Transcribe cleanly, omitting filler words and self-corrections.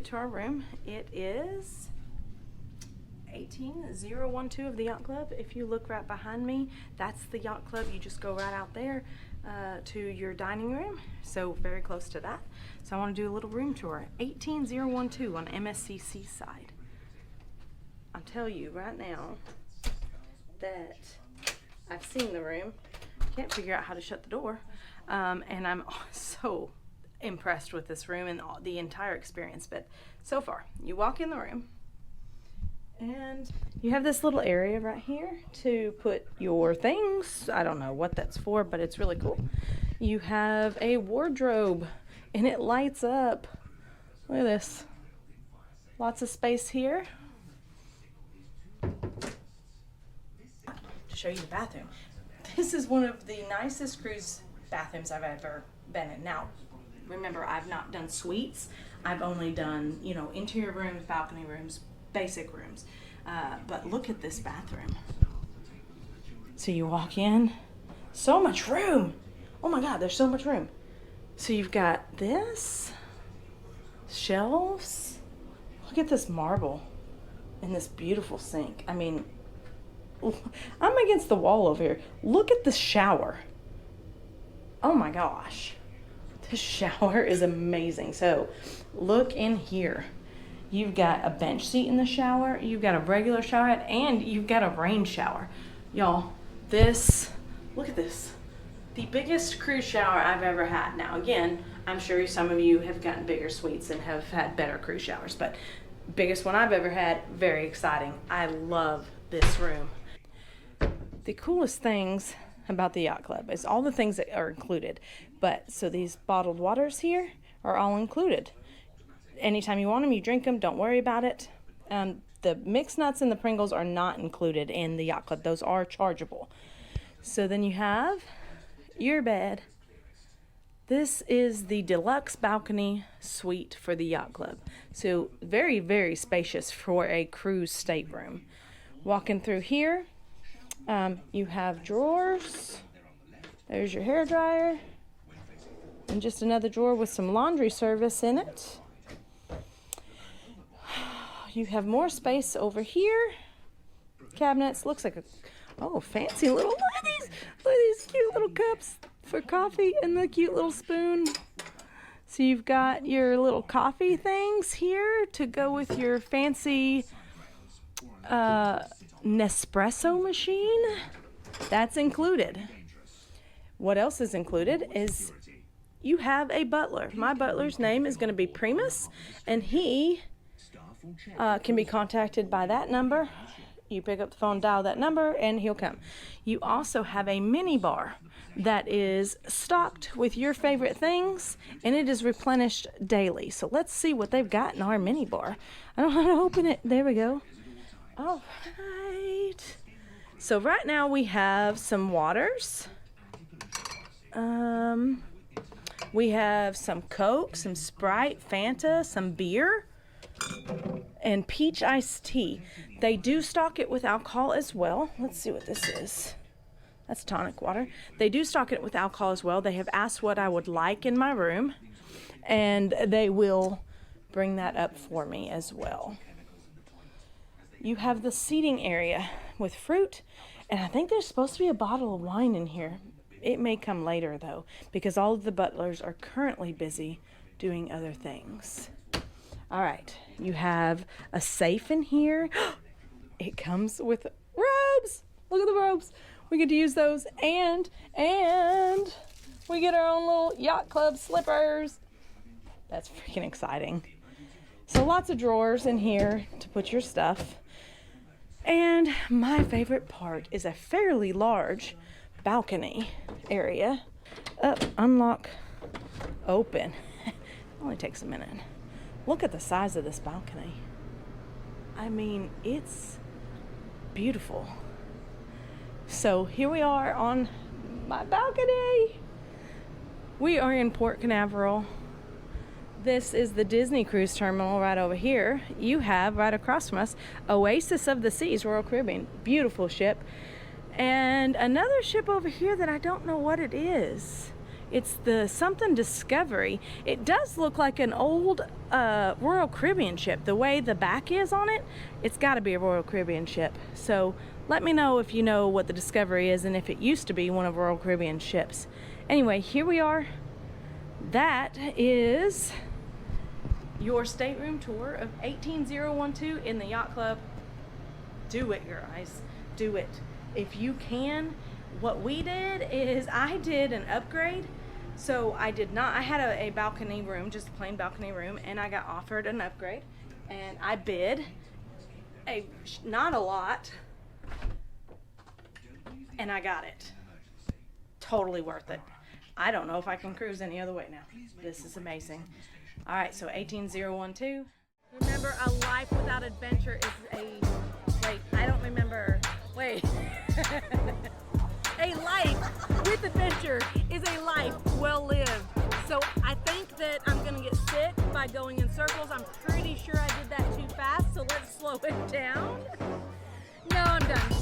it to our room. It is 18012 of the yacht club. If you look right behind me, that's the yacht club. You just go right out there to your dining room, so very close to that. So I want to do a little room tour. 18012 on MSC Seaside. I'll tell you right now that I've seen the room, can't figure out how to shut the door, and I'm so impressed with this room and the entire experience. But so far, you walk in the room and you have this little area right here to put your things. I don't know what that's for, but it's really cool. You have a wardrobe and it lights up. Look at this. Lots of space here. To show you the bathroom. This is one of the nicest cruise bathrooms I've ever been in. Now, remember, I've not done suites. I've only done, you know, interior rooms, balcony rooms, basic rooms. But look at this bathroom. So you walk in, so much room. Oh my God, there's so much room. So you've got this, shelves. Look at this marble and this beautiful sink. I mean, I'm against the wall over here. Look at the shower. Oh my gosh. This shower is amazing. So look in here. You've got a bench seat in the shower. You've got a regular shower head, and you've got a rain shower. Y'all, this, look at this. The biggest cruise shower I've ever had. Now again, I'm sure some of you have gotten bigger suites and have had better cruise showers, but biggest one I've ever had, very exciting. I love this room. The coolest things about the yacht club is all the things that are included. But so these bottled waters here are all included. Anytime you want them, you drink them. Don't worry about it. The mixed nuts and the Pringles are not included in the yacht club. Those are chargeable. So then you have your bed. This is the deluxe balcony suite for the yacht club. So very, very spacious for a cruise stateroom. Walking through here, you have drawers. There's your hair dryer. And just another drawer with some laundry service in it. You have more space over here. Cabinets. Looks like a fancy little, look at these cute little cups for coffee and the cute little spoon. So you've got your little coffee things here to go with your fancy Nespresso machine. That's included. What else is included is you have a butler. My butler's name is going to be Primus, and he can be contacted by that number. You pick up the phone, dial that number, and he'll come. You also have a mini bar that is stocked with your favorite things, and it is replenished daily. So let's see what they've got in our mini bar. I don't know how to open it. There we go. All right. So right now we have some waters. We have some Coke, some Sprite, Fanta, some beer, and peach iced tea. They do stock it with alcohol as well. Let's see what this is. That's tonic water. They do stock it with alcohol as well. They have asked what I would like in my room, and they will bring that up for me as well. You have the seating area with fruit, and I think there's supposed to be a bottle of wine in here. It may come later though, because all of the butlers are currently busy doing other things. All right, you have a safe in here. It comes with robes. Look at the robes. We get to use those, and we get our own little yacht club slippers. That's freaking exciting. So lots of drawers in here to put your stuff. And my favorite part is a fairly large balcony area. Up, unlock, open. It only takes a minute. Look at the size of this balcony. I mean, it's beautiful. So here we are on my balcony. We are in Port Canaveral. This is the Disney Cruise Terminal right over here. You have right across from us Oasis of the Seas, Royal Caribbean. Beautiful ship. And another ship over here that I don't know what it is. It's the something Discovery. It does look like an old Royal Caribbean ship. The way the back is on it, it's got to be a Royal Caribbean ship. So let me know if you know what the Discovery is and if it used to be one of Royal Caribbean ships. Anyway, here we are. That is your stateroom tour of 18012 in the Yacht Club. Do it, guys. Do it. If you can. What we did is I did an upgrade. So I had a balcony room, just a plain balcony room, and I got offered an upgrade. And I bid not a lot, and I got it. Totally worth it. I don't know if I can cruise any other way now. This is amazing. All right, so 18012. Remember, a life without adventure is I don't remember. Wait. A life with adventure is a life well lived. So I think that I'm gonna get sick by going in circles. I'm pretty sure I did that too fast, so let's slow it down. No, I'm done.